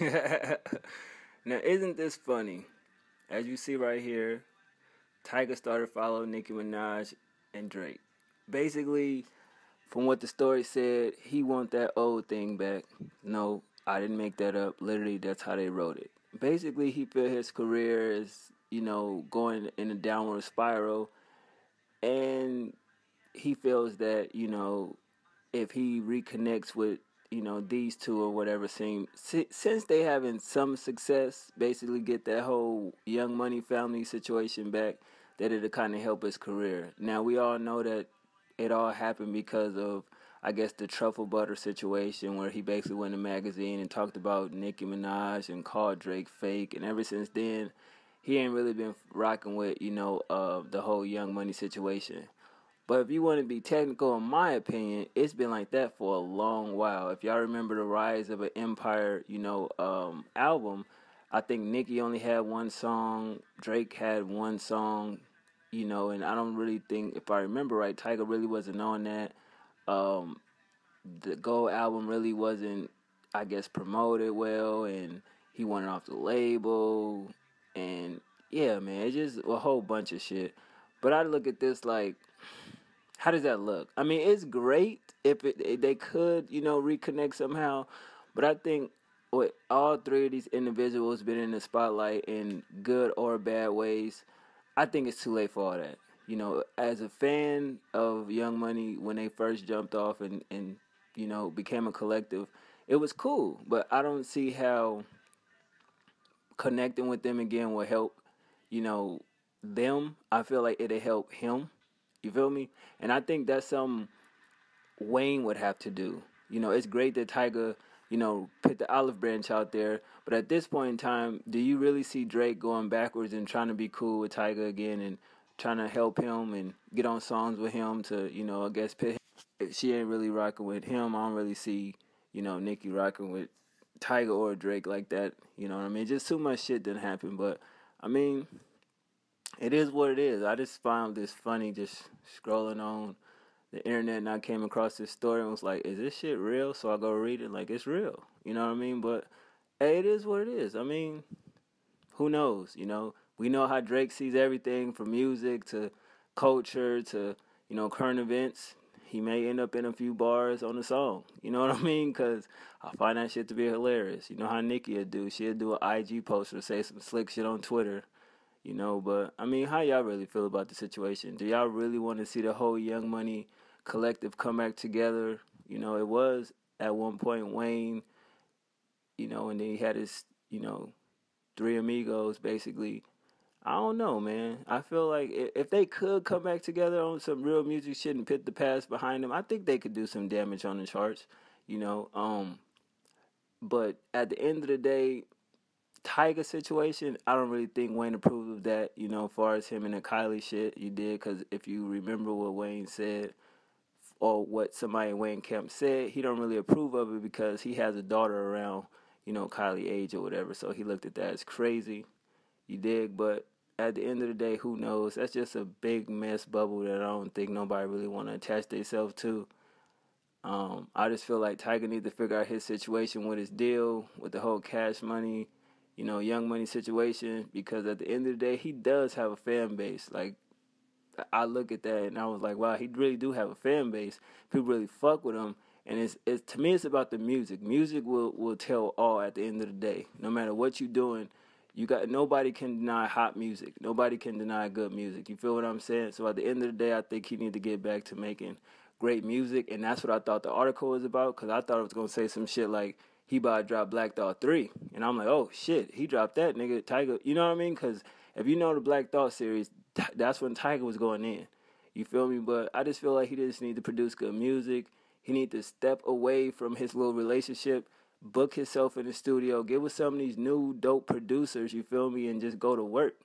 Now, isn't this funny? As you see right here, Tyga started following Nicki Minaj and Drake. Basically, from what the story said, he want that old thing back. No, I didn't make that up. Literally, that's how they wrote it. Basically, he feel his career is, going in a downward spiral, and he feels that, if he reconnects with, these two or whatever, since they having some success, basically get that whole Young Money family situation back, that it'll kind of help his career. Now, we all know that it all happened because of, I guess, the truffle butter situation where he basically went in a magazine and talked about Nicki Minaj and called Drake fake. And ever since then, he ain't really been rocking with, the whole Young Money situation. But if you want to be technical, in my opinion, it's been like that for a long while. If y'all remember the Rise of an Empire, album, I think Nicki only had one song, Drake had one song, and I don't really think, if I remember right, Tyga really wasn't on that. Um, the Gold album really wasn't, I guess, promoted well, and he went off the label, and yeah, man, it's just a whole bunch of shit. But I look at this like, how does that look? I mean, it's great if they could, reconnect somehow, but I think with all three of these individuals been in the spotlight in good or bad ways, I think it's too late for all that. As a fan of Young Money when they first jumped off and became a collective, it was cool, but I don't see how connecting with them again will help, you know, them. I feel like it'll help him. You feel me? And I think that's something Wayne would have to do. It's great that Tyga, put the olive branch out there, but at this point in time, do you really see Drake going backwards and trying to be cool with Tyga again and trying to help him and get on songs with him to, I guess pit him? If she ain't really rocking with him, I don't really see, Nicki rocking with Tyga or Drake like that. You know what I mean? Just too much shit didn't happen, but I mean, it is what it is. I just found this funny just scrolling on the internet, and I came across this story and was like, is this shit real? So I go read it, like, it's real. You know what I mean? But hey, it is what it is. I mean, who knows? We know how Drake sees everything from music to culture to, current events. He may end up in a few bars on the song. You know what I mean? Because I find that shit to be hilarious. You know how Nicki would do? She'd do an IG post or say some slick shit on Twitter. But I mean, how y'all really feel about the situation? Do y'all really want to see the whole Young Money collective come back together? It was at one point Wayne, and then he had his, three amigos basically. I don't know, man. I feel like if they could come back together on some real music shit and put the past behind them, I think they could do some damage on the charts, you know. But at the end of the day, Tyga situation, I don't really think Wayne approved of that, as far as him and the Kylie shit you did, because if you remember what Wayne said, or what somebody in Wayne Camp said, he don't really approve of it because he has a daughter around, Kylie age or whatever, so he looked at that as crazy, you dig, but at the end of the day, who knows, that's just a big mess bubble that I don't think nobody really want to attach themselves to. I just feel like Tyga needs to figure out his situation with his deal, with the whole Cash Money, Young Money situation, because at the end of the day, he does have a fan base. Like, I look at that and I was like, wow, he really do have a fan base. People really fuck with him. And it's to me, it's about the music. Music will tell all at the end of the day. No matter what you're doing, nobody can deny hot music. Nobody can deny good music. You feel what I'm saying? So at the end of the day, I think he need to get back to making great music, and that's what I thought the article was about, because I thought it was gonna say some shit like he about to drop Black Thought 3, and I'm like, oh shit, he dropped that, nigga. Tyga, you know what I mean? Because if you know the Black Thought series, that's when Tyga was going in. You feel me? But I just feel like he just need to produce good music. He need to step away from his little relationship, book himself in the studio, get with some of these new dope producers, you feel me, and just go to work.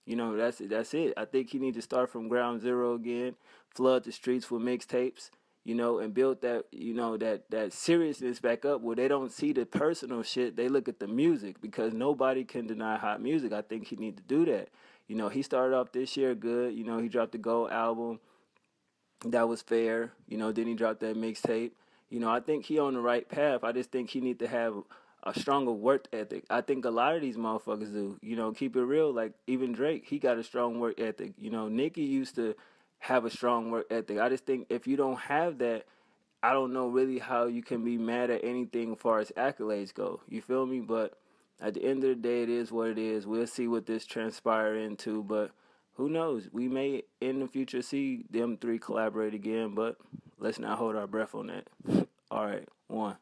That's it. That's it. I think he need to start from ground zero again, flood the streets with mixtapes, and build that, that seriousness back up where they don't see the personal shit. They look at the music, because nobody can deny hot music. I think he need to do that. He started off this year good. He dropped the Gold album. That was fair. Then he dropped that mixtape. I think he on the right path. I just think he need to have a stronger work ethic. I think a lot of these motherfuckers do. You know, keep it real. Like even Drake, he got a strong work ethic. You know, Nicki used to have a strong work ethic. I just think if you don't have that, I don't know really how you can be mad at anything as far as accolades go. You feel me? But at the end of the day, it is what it is. We'll see what this transpire into, but who knows? We may in the future see them three collaborate again, but let's not hold our breath on that. All right, one.